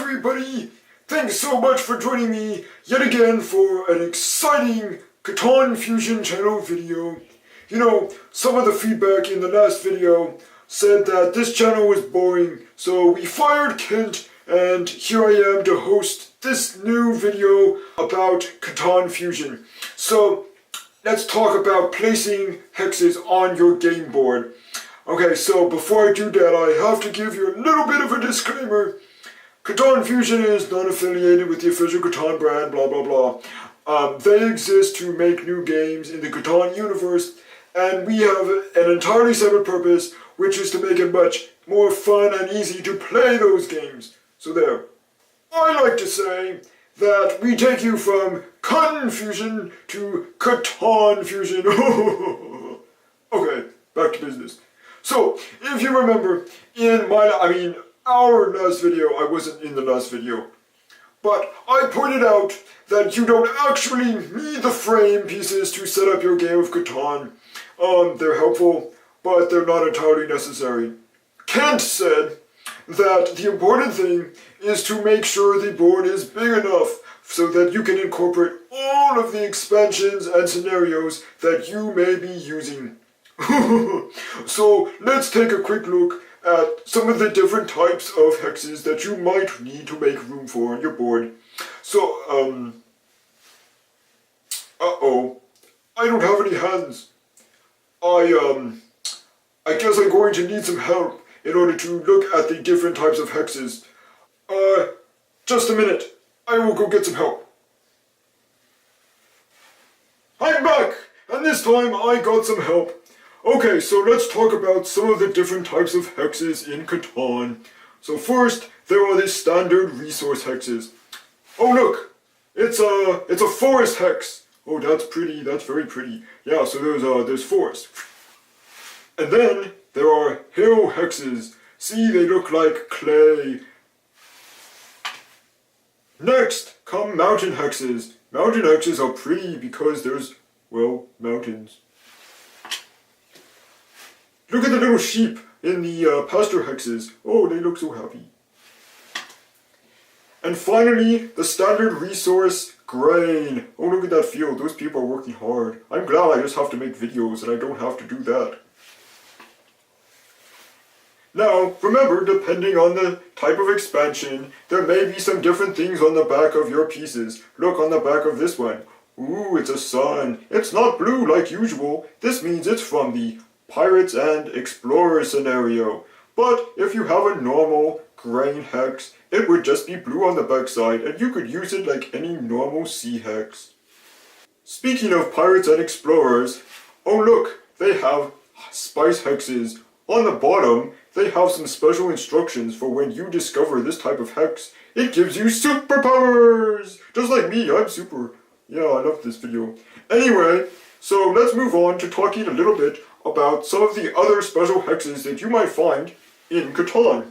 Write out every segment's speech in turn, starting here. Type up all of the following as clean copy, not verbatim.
everybody! Thanks so much for joining me yet again for an exciting CatanFusion channel video. You know, some of the feedback in the last video said that this channel was boring, so we fired Kent, and here I am to host this new video about CatanFusion. So, let's talk about placing hexes on your game board. Okay, so before I do that, I have to give you a little bit of a disclaimer. CatanFusion is not affiliated with the official Catan brand, blah blah blah. They exist to make new games in the Catan universe, and we have an entirely separate purpose, which is to make it much more fun and easy to play those games. So there. I like to say that we take you from CatanFusion to CatanFusion. Okay, back to business. So, if you remember, our last video, I wasn't in the last video, but I pointed out that you don't actually need the frame pieces to set up your game of Catan. They're helpful, but they're not entirely necessary. Kent said that the important thing is to make sure the board is big enough so that you can incorporate all of the expansions and scenarios that you may be using. So let's take a quick look at some of the different types of hexes that you might need to make room for on your board. So, I don't have any hands. I guess I'm going to need some help in order to look at the different types of hexes. Just a minute. I will go get some help. I'm back! And this time I got some help. Okay, so let's talk about some of the different types of hexes in Catan. So first, there are the standard resource hexes. Oh look! It's a forest hex. Oh, that's pretty, that's very pretty. Yeah, so there's forest. And then there are hill hexes. See, they look like clay. Next come mountain hexes. Mountain hexes are pretty because there's, well, mountains. Look at the little sheep in the pasture hexes. Oh, they look so happy. And finally, the standard resource grain. Oh, look at that field. Those people are working hard. I'm glad I just have to make videos and I don't have to do that. Now, remember, depending on the type of expansion, there may be some different things on the back of your pieces. Look on the back of this one. Ooh, it's a sun. It's not blue like usual. This means it's from the Pirates and Explorers scenario. But if you have a normal grain hex, it would just be blue on the backside and you could use it like any normal sea hex. Speaking of Pirates and Explorers, oh look, they have spice hexes. On the bottom, they have some special instructions for when you discover this type of hex. It gives you superpowers! Just like me, I'm super. Yeah, I love this video. Anyway, so let's move on to talking a little bit about some of the other special hexes that you might find in Catan.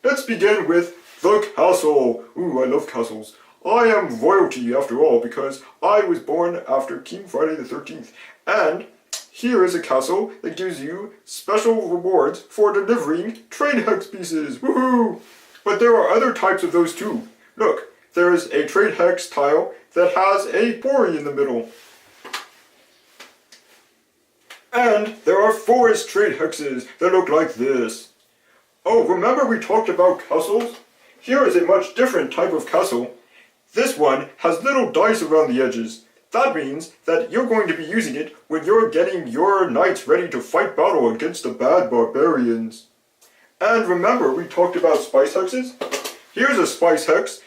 Let's begin with the castle. Ooh, I love castles. I am royalty after all because I was born after King Friday the 13th. And here is a castle that gives you special rewards for delivering trade hex pieces. Woohoo! But there are other types of those too. Look, there is a trade hex tile that has a quarry in the middle. And there are forest trade hexes that look like this. Oh, remember we talked about castles? Here is a much different type of castle. This one has little dice around the edges. That means that you're going to be using it when you're getting your knights ready to fight battle against the bad barbarians. And remember we talked about spice hexes? Here's a spice hex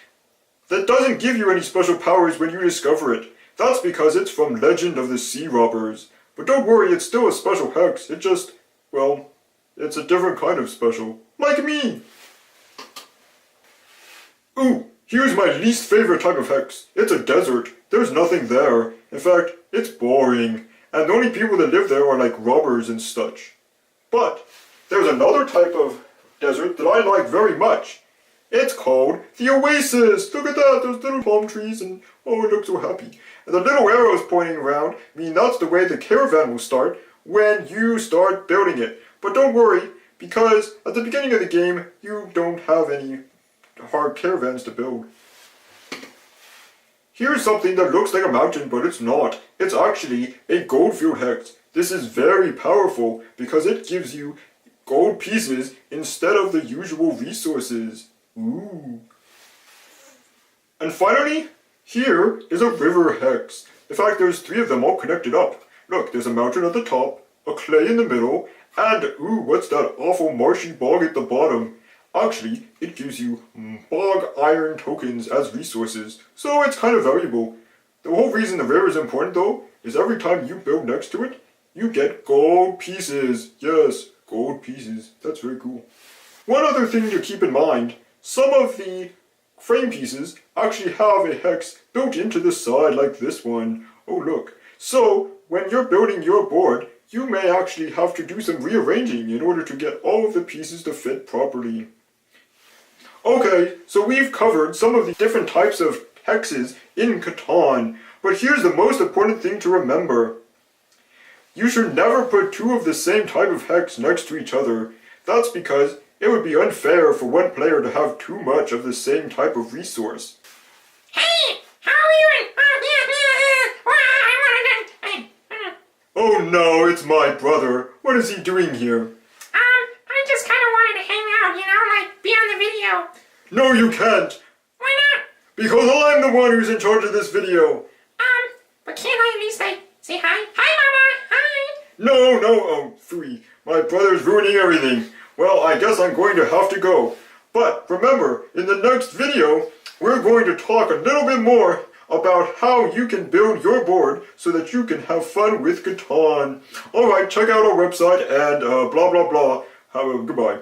that doesn't give you any special powers when you discover it. That's because it's from Legend of the Sea Robbers. But don't worry, it's still a special hex. It just, well, it's a different kind of special. Like me! Ooh, here's my least favorite type of hex. It's a desert. There's nothing there. In fact, it's boring. And the only people that live there are like robbers and such. But there's another type of desert that I like very much. It's called the Oasis. Look at that, those little palm trees and oh, it looks so happy. And the little arrows pointing around mean that's the way the caravan will start when you start building it. But don't worry, because at the beginning of the game, you don't have any hard caravans to build. Here's something that looks like a mountain, but it's not. It's actually a goldfield hex. This is very powerful because it gives you gold pieces instead of the usual resources. Ooh. And finally, here is a river hex. In fact, there's 3 of them all connected up. Look, there's a mountain at the top, a clay in the middle, and ooh, what's that awful marshy bog at the bottom? Actually, it gives you bog iron tokens as resources, so it's kind of valuable. The whole reason the river is important though, is every time you build next to it, you get gold pieces. Yes, gold pieces. That's very cool. One other thing to keep in mind, some of the frame pieces actually have a hex built into the side like this one. Oh look. So, when you're building your board, you may actually have to do some rearranging in order to get all of the pieces to fit properly. Okay, so we've covered some of the different types of hexes in Catan, but here's the most important thing to remember. You should never put 2 of the same type of hex next to each other. That's because it would be unfair for one player to have too much of the same type of resource. Hey, how are you? Oh no, it's my brother. What is he doing here? I just kind of wanted to hang out, like be on the video. No, you can't. Why not? Because I'm the one who's in charge of this video. But can't I at least say hi? Hi, Mama. Hi. No, oh, phooey. My brother's ruining everything. Well, I guess I'm going to have to go. But remember, in the next video, we're going to talk a little bit more about how you can build your board so that you can have fun with Catan. Alright, check out our website and blah blah blah. Goodbye.